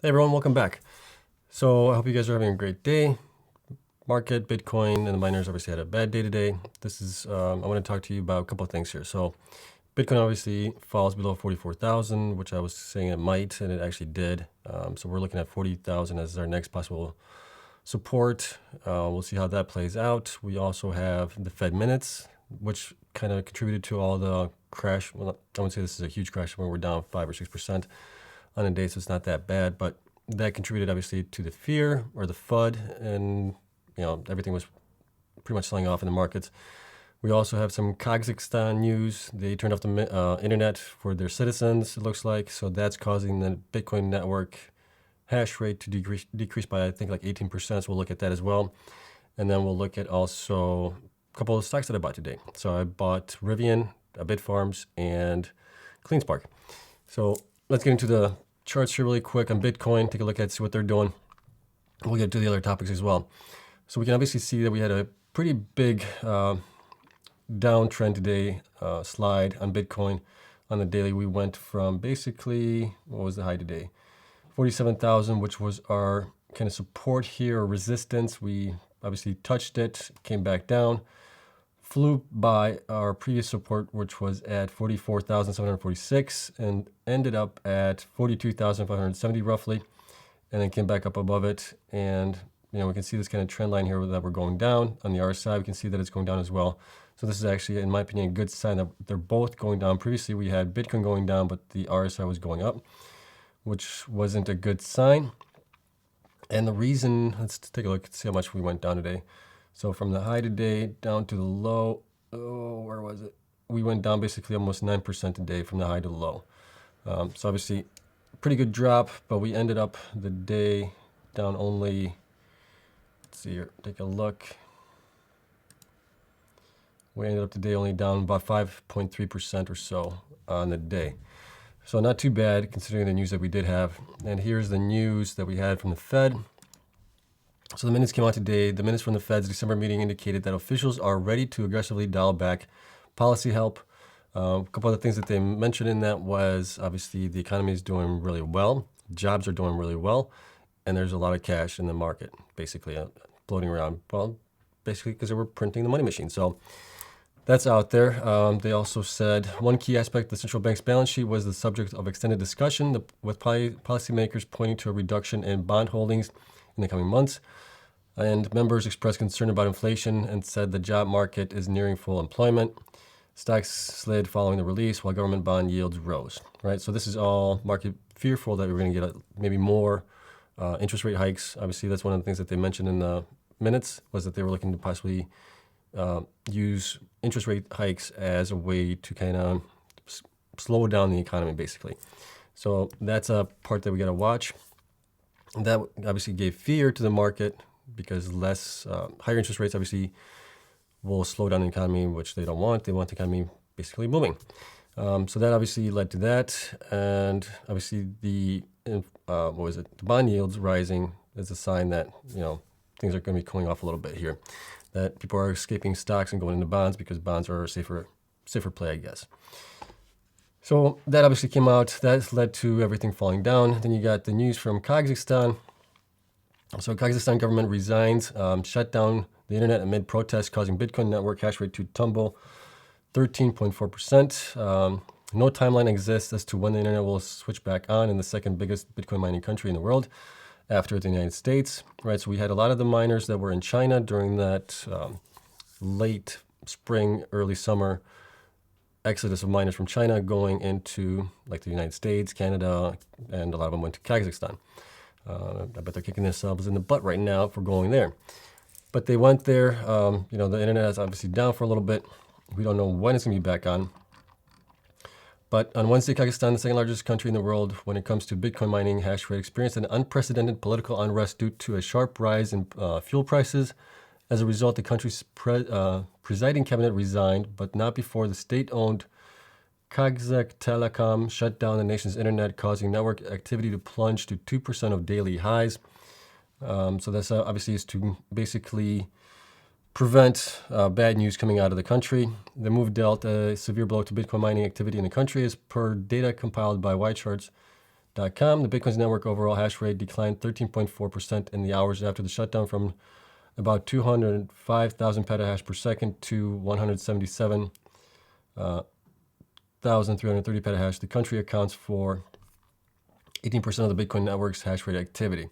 Hey everyone, welcome back. So I hope you guys are having a great day. Market, Bitcoin, and the miners obviously had a bad day today. This is I want to talk to you about a couple of things here. So Bitcoin obviously falls below 44,000, which I was saying it might, and it actually did. So we're looking at 40,000 as our next possible support. We'll see how that plays out. We also have the Fed minutes, which kind of contributed to all the crash. Well, I wouldn't say this is a huge crash where we're down 5 or 6% on a day, so it's not that bad, but that contributed obviously to the fear or the FUD, and everything was pretty much selling off in the markets. We also have some Kazakhstan news. They turned off the internet for their citizens, it looks like, so that's causing the Bitcoin network hash rate to decrease by I think like 18%. So we'll look at that as well, and then we'll look at also a couple of stocks that I bought today. So I bought Rivian, Bitfarms, and Cleanspark. So let's get into the charts here really quick on Bitcoin. Take a look at see what they're doing. We'll get to the other topics as well. So we can obviously see that we had a pretty big downtrend today, slide on Bitcoin. On the daily, we went from basically, what was the high today? 47,000, which was our kind of support here, or resistance. We obviously touched it, came back down, flew by our previous support, which was at 44,746, and ended up at 42,570 roughly, and then came back up above it. And we can see this kind of trend line here that we're going down. On the RSI, we can see that it's going down as well. So this is actually, in my opinion, a good sign that they're both going down. Previously, we had Bitcoin going down, but the RSI was going up, which wasn't a good sign. And the reason, let's take a look and see how much we went down today. So from the high today down to the low, where was it? We went down basically almost 9% today from the high to the low. So obviously, pretty good drop, but we ended up the day down only, let's see here, take a look. We ended up today only down about 5.3% or so on the day. So not too bad considering the news that we did have. And here's the news that we had from the Fed. So the minutes came out today. The minutes from the Fed's December meeting indicated that officials are ready to aggressively dial back policy help. A couple other things that they mentioned in that was obviously the economy is doing really well. Jobs are doing really well. And there's a lot of cash in the market, basically floating around. Well, basically because they were printing the money machine. So that's out there. They also said one key aspect of the central bank's balance sheet was the subject of extended discussion, with policymakers pointing to a reduction in bond holdings in the coming months. And members expressed concern about inflation and said the job market is nearing full employment. Stocks slid following the release while government bond yields rose. Right, so this is all market fearful that we're going to get maybe more interest rate hikes. Obviously, that's one of the things that they mentioned in the minutes, was that they were looking to possibly use interest rate hikes as a way to kind of slow down the economy, basically. So that's a part that we got to watch. And that obviously gave fear to the market because higher interest rates obviously will slow down the economy, which they don't want. They want the economy basically booming. So that obviously led to that. And obviously the bond yields rising is a sign that, things are going to be cooling off a little bit here. That people are escaping stocks and going into bonds because bonds are a safer play, I guess. So that obviously came out. That led to everything falling down. Then you got the news from Kazakhstan. So Kazakhstan government resigns, shut down the internet amid protests, causing Bitcoin network hash rate to tumble 13.4%. No timeline exists as to when the internet will switch back on in the second biggest Bitcoin mining country in the world, after the United States. Right, so we had a lot of the miners that were in China during that late spring, early summer exodus of miners from China going into like the United States, Canada, and a lot of them went to Kazakhstan. I bet they're kicking themselves in the butt right now for going there. But they went there. The internet is obviously down for a little bit. We don't know when it's going to be back on. But on Wednesday, Kazakhstan, the second largest country in the world when it comes to Bitcoin mining hash rate, experienced an unprecedented political unrest due to a sharp rise in fuel prices. As a result, the country's presiding cabinet resigned, but not before the state-owned Kazakh Telecom shut down the nation's internet, causing network activity to plunge to 2% of daily highs. So that's obviously is to basically prevent bad news coming out of the country. The move dealt a severe blow to Bitcoin mining activity in the country, as per data compiled by Bitfarms.com. The Bitcoin's network overall hash rate declined 13.4% in the hours after the shutdown from about 205,000 petahash per second to 177,330 petahash. The country accounts for 18% of the Bitcoin network's hash rate activity.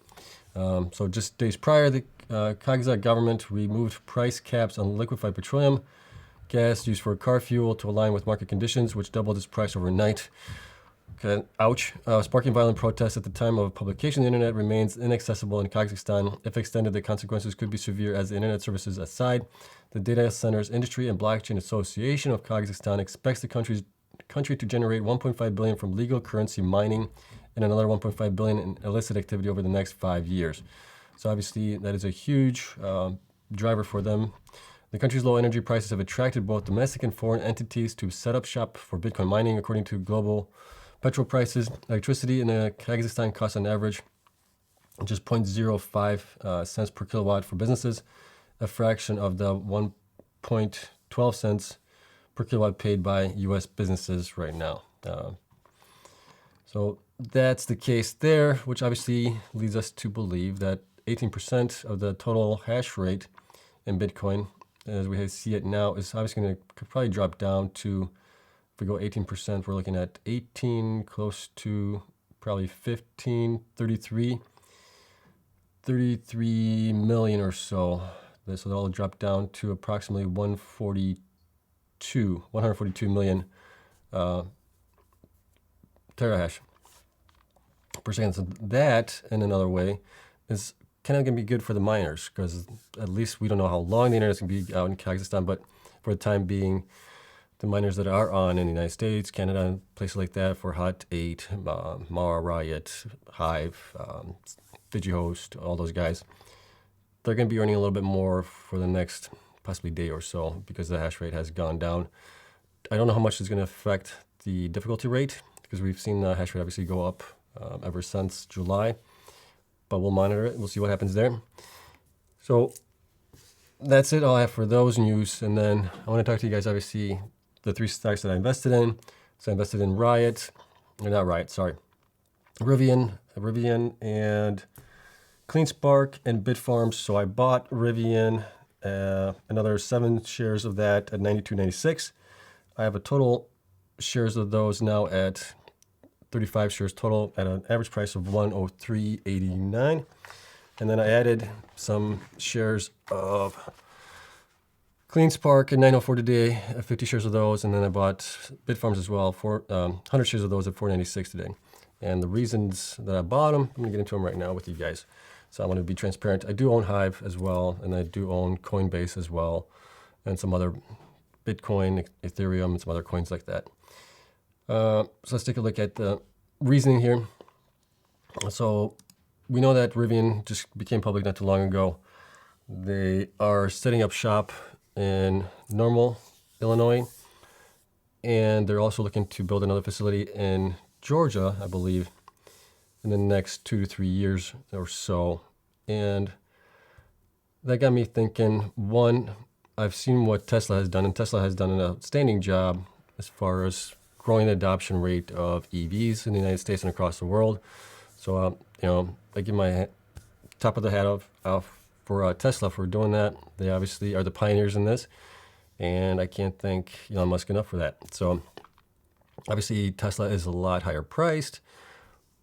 So just days prior, the Kazakhstan government removed price caps on liquefied petroleum gas used for car fuel to align with market conditions, which doubled its price overnight. Okay, ouch. Sparking violent protests at the time of publication, the internet remains inaccessible in Kazakhstan. If extended, the consequences could be severe as the internet services aside. The Data Centers Industry and Blockchain Association of Kazakhstan expects the country to generate 1.5 billion from legal currency mining and another 1.5 billion in illicit activity over the next 5 years. So obviously that is a huge driver for them. The country's low energy prices have attracted both domestic and foreign entities to set up shop for Bitcoin mining. According to global petrol prices, electricity in Kazakhstan costs on average just 0.05 cents per kilowatt for businesses, a fraction of the 1.12 cents per kilowatt paid by U.S. businesses right now. So that's the case there, which obviously leads us to believe that 18% of the total hash rate in Bitcoin, as we see it now, is obviously going to probably drop down to, if we go 18%, we're looking at 18, close to probably 15, 33 million or so. So that'll drop down to approximately 142 million terahash per second. So that, in another way, is kind of going to be good for the miners, because at least we don't know how long the internet's going to be out in Kazakhstan, but for the time being, the miners that are on in the United States, Canada, and places like that for Hut 8, Mara, Riot, Hive, DigiHost, all those guys, they're going to be earning a little bit more for the next possibly day or so because the hash rate has gone down. I don't know how much it's going to affect the difficulty rate, because we've seen the hash rate obviously go up ever since July, but we'll monitor it. We'll see what happens there. So that's it all I have for those news. And then I want to talk to you guys, obviously, the 3 stocks that I invested in. So I invested in Rivian, and Cleanspark and Bitfarms. So I bought Rivian, another 7 shares of that at 92.96. I have a total shares of those now at 35 shares total at an average price of 103.89. And then I added some shares of Cleanspark at 904 today, 50 shares of those, and then I bought Bitfarms as well, 100 shares of those at 496 today. And the reasons that I bought them, I'm going to get into them right now with you guys. So I want to be transparent. I do own Hive as well, and I do own Coinbase as well, and some other Bitcoin, Ethereum, and some other coins like that. So let's take a look at the reasoning here. So we know that Rivian just became public not too long ago. They are setting up shop in Normal, Illinois, and they're also looking to build another facility in Georgia, I believe, in the next 2 to 3 years or so. And that got me thinking, one, I've seen what Tesla has done, and Tesla has done an outstanding job as far as growing the adoption rate of EVs in the United States and across the world. So, I give my top of the hat off for Tesla for doing that. They obviously are the pioneers in this, and I can't thank Elon Musk enough for that. So obviously Tesla is a lot higher priced,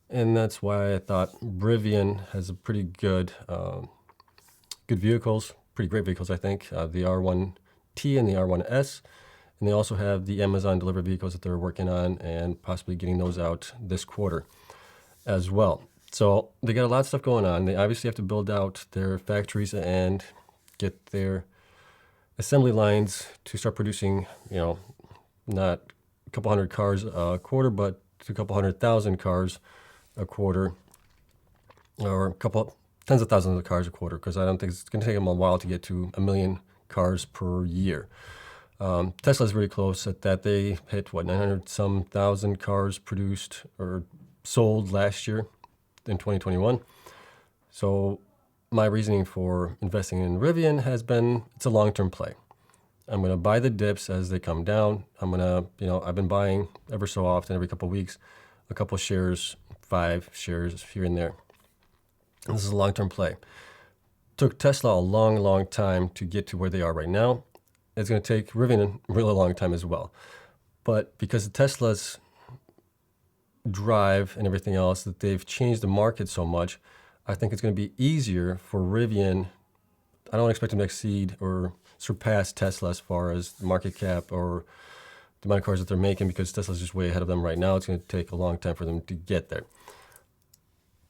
and that's why I thought Rivian has a pretty good vehicles, pretty great vehicles, I think. The R1T and the R1S, and they also have the Amazon delivery vehicles that they're working on and possibly getting those out this quarter as well. So they got a lot of stuff going on. They obviously have to build out their factories and get their assembly lines to start producing, not a couple hundred cars a quarter, but a couple 100,000 cars a quarter, or a couple tens of thousands of cars a quarter, because I don't think it's going to take them a while to get to 1 million cars per year. Tesla's really close at that. They hit 900-some thousand cars produced or sold last year in 2021. So my reasoning for investing in Rivian has been, it's a long-term play. I'm going to buy the dips as they come down. I'm going to, I've been buying ever so often, every couple of weeks, a couple of shares, 5 shares here and there. This is a long-term play. Took Tesla a long, long time to get to where they are right now. It's going to take Rivian a really long time as well. But because of Tesla's drive and everything else, that they've changed the market so much, I think it's going to be easier for Rivian. I don't expect them to exceed or surpass Tesla as far as market cap or the amount of cars that they're making, because Tesla's just way ahead of them right now. It's going to take a long time for them to get there.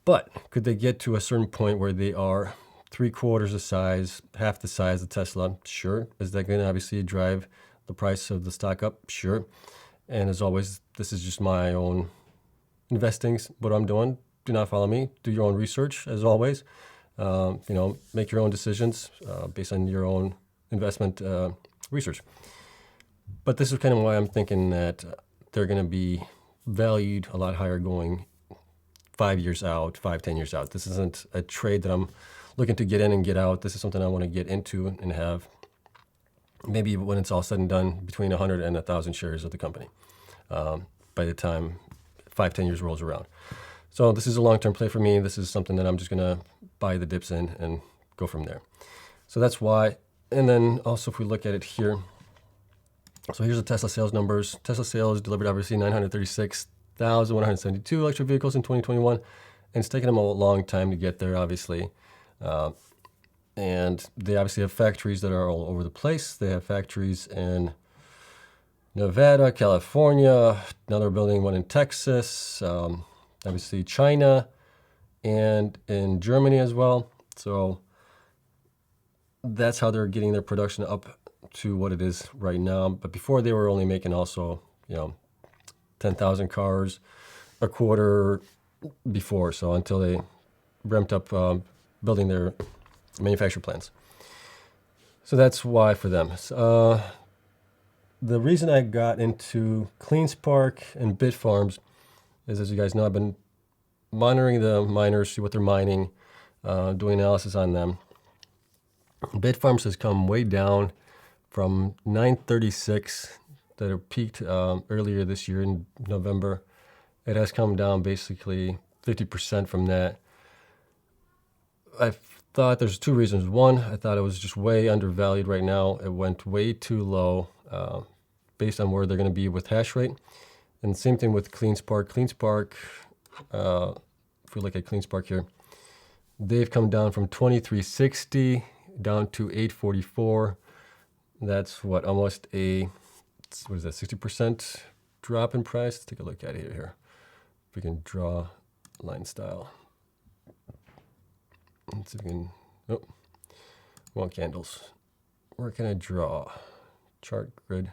But could they get to a certain point where they are 3/4 the size, half the size of Tesla? Sure. Is that going to obviously drive the price of the stock up? Sure. And as always, this is just my own investing, what I'm doing. Do not follow me. Do your own research, as always. Make your own decisions based on your own investment research. But this is kind of why I'm thinking that they're going to be valued a lot higher going 5 years out, 10 years out. This isn't a trade that I'm looking to get in and get out. This is something I want to get into and have maybe when it's all said and done between 100 and 1,000 shares of the company by the time 5-10 years rolls around. So this is a long-term play for me. This is something that I'm just going to buy the dips in and go from there. So that's why. And then also if we look at it here, so here's the Tesla sales numbers. Tesla sales delivered obviously 936,172 electric vehicles in 2021. And it's taken them a long time to get there, obviously. And they obviously have factories that are all over the place. They have factories in Nevada, California. Now they're building one in Texas, obviously China, and in Germany as well. So that's how they're getting their production up to what it is right now. But before, they were only making also, 10,000 cars a quarter before. So until they ramped up building their manufacturing plants. So that's why for them. The reason I got into Cleanspark and Bitfarms is, as you guys know, I've been monitoring the miners, see what they're mining, doing analysis on them. Bitfarms has come way down from 936 that it peaked earlier this year in November. It has come down basically 50% from that. I thought there's two reasons. One, I thought it was just way undervalued right now. It went way too low based on where they're going to be with hash rate. And same thing with Cleanspark. Cleanspark, if we look at Cleanspark here, they've come down from 2360 down to 844. That's what, almost a, what is that, 60% drop in price? Let's take a look at it here. If we can draw line style. Let's see if we can, oh, we want candles. Where can I draw? Chart grid.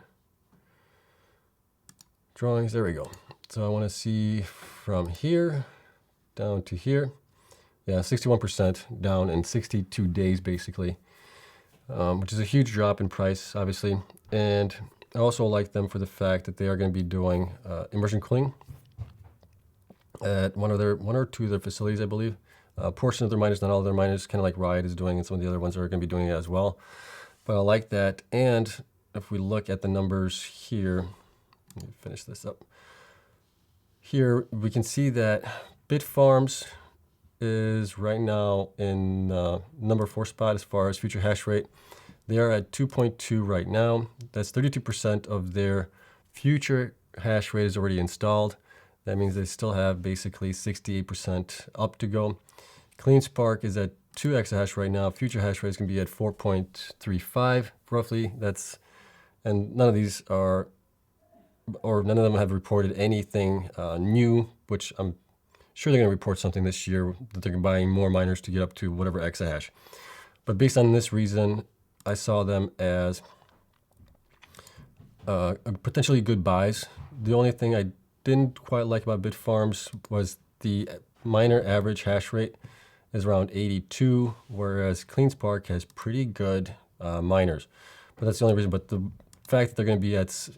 Drawings, there we go. So I want to see from here down to here. Yeah, 61% down in 62 days, basically, which is a huge drop in price, obviously. And I also like them for the fact that they are going to be doing immersion cooling at one or two of their facilities, I believe. A portion of their miners, not all of their miners, kind of like Riot is doing, and some of the other ones are going to be doing it as well. But I like that. And if we look at the numbers here, let me finish this up. Here we can see that Bitfarms is right now in number 4 spot as far as future hash rate. They are at 2.2 right now. That's 32% of their future hash rate is already installed. That means they still have basically 68% up to go. Cleanspark is at 2 exahash right now. Future hash rate is going to be at 4.35 roughly. And none of these are, or none of them have reported anything new, which I'm sure they're going to report something this year that they're buying more miners to get up to whatever exahash. But based on this reason, I saw them as potentially good buys. The only thing I didn't quite like about Bitfarms was the miner average hash rate is around 82, whereas Cleanspark has pretty good miners. But that's the only reason. But the fact that they're going to be at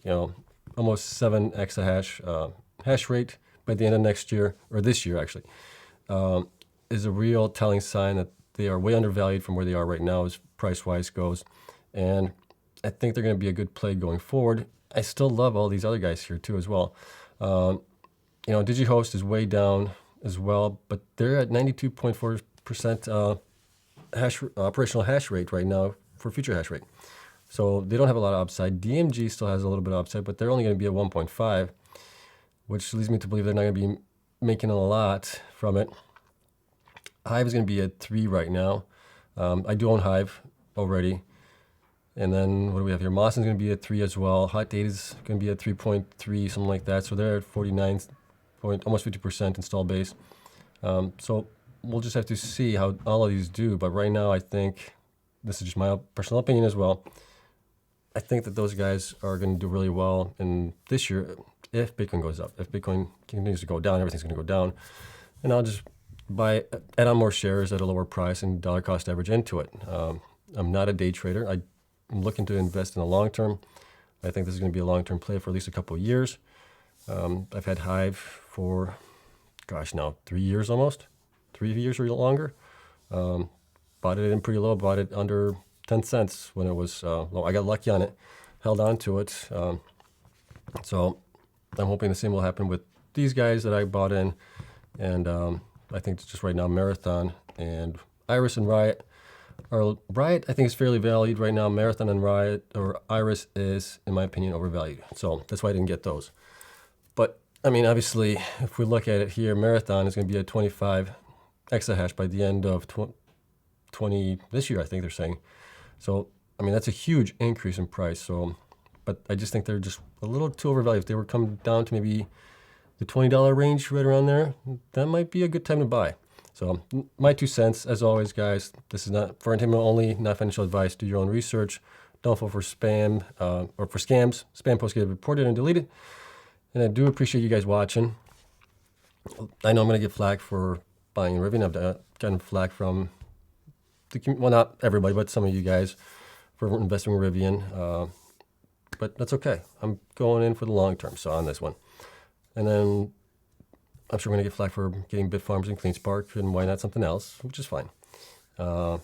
almost 7 exahash hash rate by the end of next year, or this year actually, is a real telling sign that they are way undervalued from where they are right now as price-wise goes. And I think they're going to be a good play going forward. I still love all these other guys here too as well. DigiHost is way down as well, but they're at 92.4% operational hash rate right now for future hash rate. So they don't have a lot of upside. DMG still has a little bit of upside, but they're only going to be at 1.5, which leads me to believe they're not going to be making a lot from it. Hive is going to be at 3 right now. I do own Hive already. And then what do we have here? Mawson's going to be at 3 as well. Hot Data is going to be at 3.3, something like that. So they're at 49, almost 50% install base. So we'll just have to see how all of these do. But right now, I think, this is just my personal opinion as well, I think that those guys are going to do really well in this year if Bitcoin goes up. If Bitcoin continues to go down, everything's going to go down. And I'll just add on more shares at a lower price and dollar cost average into it. I'm not a day trader. I'm looking to invest in the long term. I think this is going to be a long-term play for at least a couple of years. I've had Hive for, gosh, now 3 years almost. 3 years or longer. Bought it in pretty low, bought it under 10 cents when it was low. I got lucky on it, held on to it. So I'm hoping the same will happen with these guys that I bought in. And I think it's just right now Marathon and Iris and Riot. Riot, I think, is fairly valued right now. Marathon and Riot, or Iris, is, in my opinion, overvalued. So that's why I didn't get those. But, I mean, obviously, if we look at it here, Marathon is going to be at 25 exahash by the end of 20 this year, I think they're saying. So, I mean, that's a huge increase in price. So, but I just think they're just a little too overvalued. If they were coming down to maybe the $20 range, right around there, that might be a good time to buy. So my 2 cents, as always, guys, this is not for entertainment only, not financial advice. Do your own research. Don't fall for spam or for scams. Spam posts get reported and deleted. And I do appreciate you guys watching. I know I'm going to get flack for buying Rivian. I've gotten flack from, well, not everybody, but some of you guys for investing in Rivian. But that's okay. I'm going in for the long term, so on this one. And then I'm sure we're going to get flack for getting Bitfarms and Cleanspark, and why not something else, which is fine. I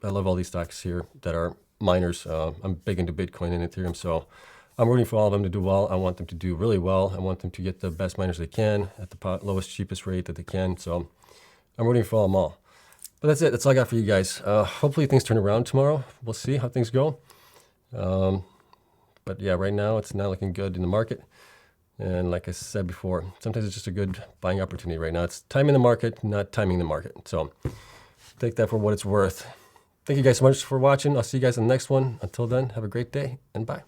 love all these stocks here that are miners. I'm big into Bitcoin and Ethereum, so I'm rooting for all of them to do well. I want them to do really well. I want them to get the best miners they can at the lowest, cheapest rate that they can. So I'm rooting for them all. But that's it. That's all I got for you guys. Hopefully things turn around tomorrow. We'll see how things go. But yeah, right now it's not looking good in the market. And like I said before, sometimes it's just a good buying opportunity right now. It's timing the market, not timing the market. So take that for what it's worth. Thank you guys so much for watching. I'll see you guys in the next one. Until then, have a great day and bye.